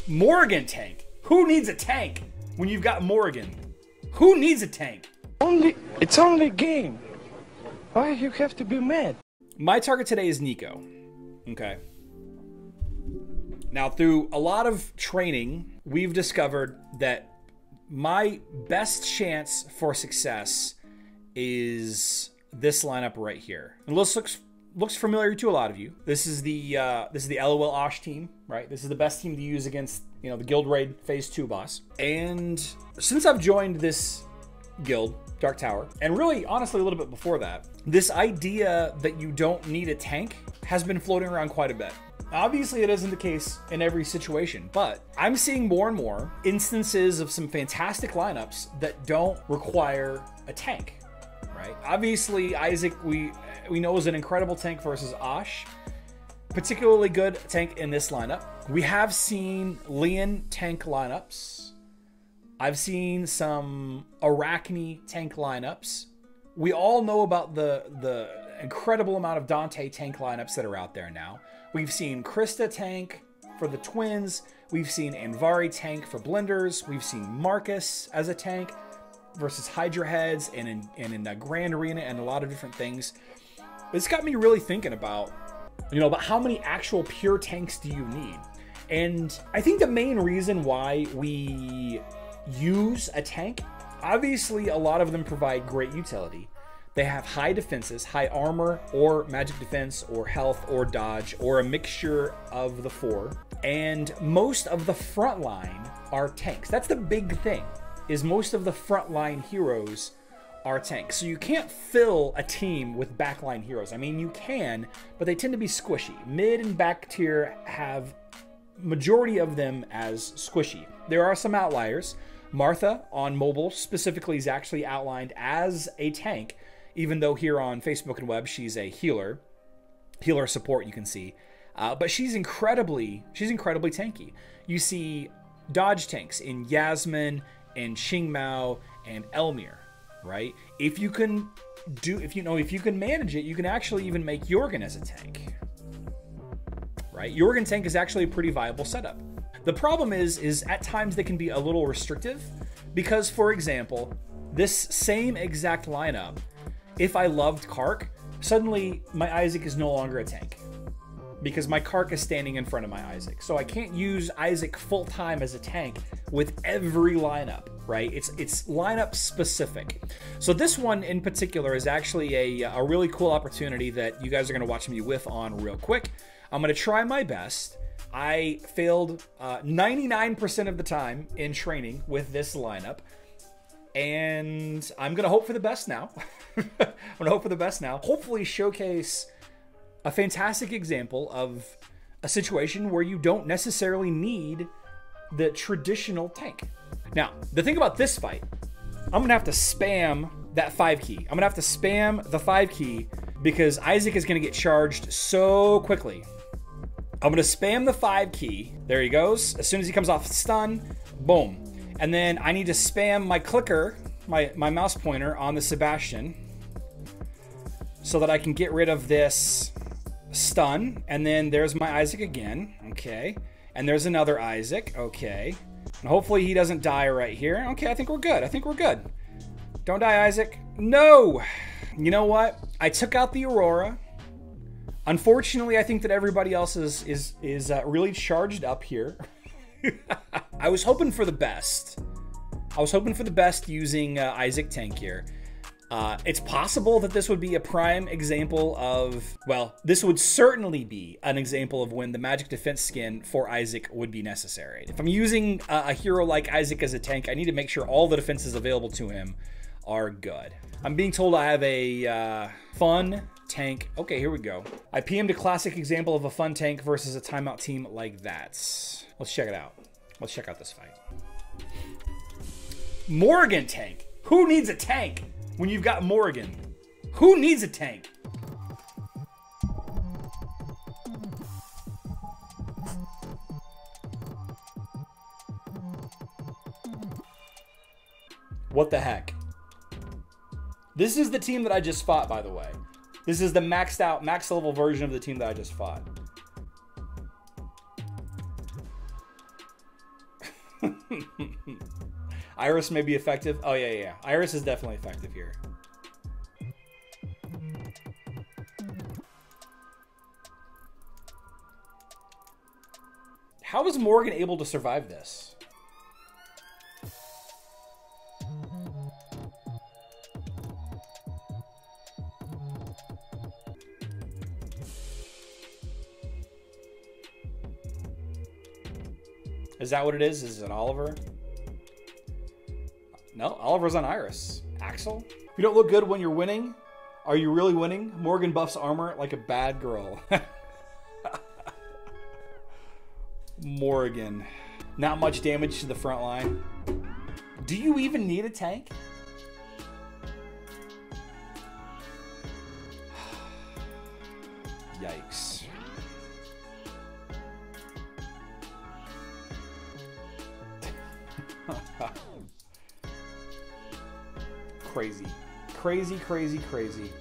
Morgan tank. Who needs a tank when you've got Morgan? Who needs a tank? It's only a game. Why you have to be mad? My target today is Nico. Okay. Now, through a lot of training, we've discovered that my best chance for success is this lineup right here. And this looks familiar to a lot of you. This is the LOL Osh team, right? This is the best team to use against, you know, the Guild Raid Phase 2 boss. And since I've joined this guild, Dark Tower, and really, honestly, a little bit before that, this idea that you don't need a tank has been floating around quite a bit. Obviously, it isn't the case in every situation, but I'm seeing more and more instances of some fantastic lineups that don't require a tank, right? Obviously, Isaac, we know is an incredible tank versus Osh. Particularly good tank in this lineup. We have seen Leon tank lineups. I've seen some Arachne tank lineups. We all know about the incredible amount of Dante tank lineups that are out there now. We've seen Krista tank for the twins. We've seen Anvari tank for blenders. We've seen Marcus as a tank versus Hydra heads and in the Grand Arena and a lot of different things. It's got me really thinking about, you know, about how many actual pure tanks do you need? And I think the main reason why we use a tank, obviously a lot of them provide great utility. They have high defenses, high armor or magic defense or health or dodge or a mixture of the four. And most of the front line are tanks. That's the big thing, is most of the frontline heroes are tanks. So you can't fill a team with backline heroes. I mean, you can, but they tend to be squishy. Mid and back tier have majority of them as squishy. There are some outliers. Martha on mobile specifically is actually outlined as a tank, even though here on Facebook and web she's a healer support, you can see. But she's incredibly tanky. You see dodge tanks in Yasmin and Xingmao and Elmir, right? If you can manage it, you can actually even make Jorgen as a tank, right? Jorgen tank is actually a pretty viable setup. The problem is at times they can be a little restrictive because, for example, this same exact lineup, if I loved Kark, suddenly my Isaac is no longer a tank because my Kark is standing in front of my Isaac. So I can't use Isaac full time as a tank with every lineup, right? It's lineup specific. So this one in particular is actually a really cool opportunity that you guys are going to watch me with on real quick. I'm going to try my best. I failed 99% of the time in training with this lineup. And I'm going to hope for the best now. I'm going to hope for the best now. Hopefully showcase a fantastic example of a situation where you don't necessarily need the traditional tank. Now, the thing about this fight, I'm going to have to spam that 5 key. I'm going to have to spam the 5 key because Isaac is going to get charged so quickly. I'm going to spam the 5 key. There he goes. As soon as he comes off stun, boom. And then I need to spam my clicker, my mouse pointer on the Sebastian so that I can get rid of this stun. And then there's my Isaac again. Okay. And there's another Isaac. Okay. And hopefully he doesn't die right here. Okay, I think we're good. I think we're good. Don't die, Isaac. No! You know what? I took out the Aurora. Unfortunately, I think that everybody else is really charged up here. I was hoping for the best. I was hoping for the best using Isaac tank here. It's possible that this would be a prime example of, well, this would certainly be an example of when the magic defense skin for Isaac would be necessary. If I'm using a hero like Isaac as a tank, I need to make sure all the defenses available to him are good. I'm being told I have a fun tank. Okay, here we go. I PM'd a classic example of a fun tank versus a timeout team like that. Let's check it out. Let's check out this fight. Morgan tank. Who needs a tank when you've got Morgan? Who needs a tank? What the heck? This is the team that I just fought, by the way. This is the maxed out, max level version of the team that I just fought. Iris may be effective. Oh, yeah. Iris is definitely effective here. How was Morgan able to survive this? Is that what it is? Is it Oliver? No, Oliver's on Iris. Axel? You don't look good when you're winning. Are you really winning? Morgan buffs armor like a bad girl. Morgan. Not much damage to the front line. Do you even need a tank? Yikes. Crazy. Crazy.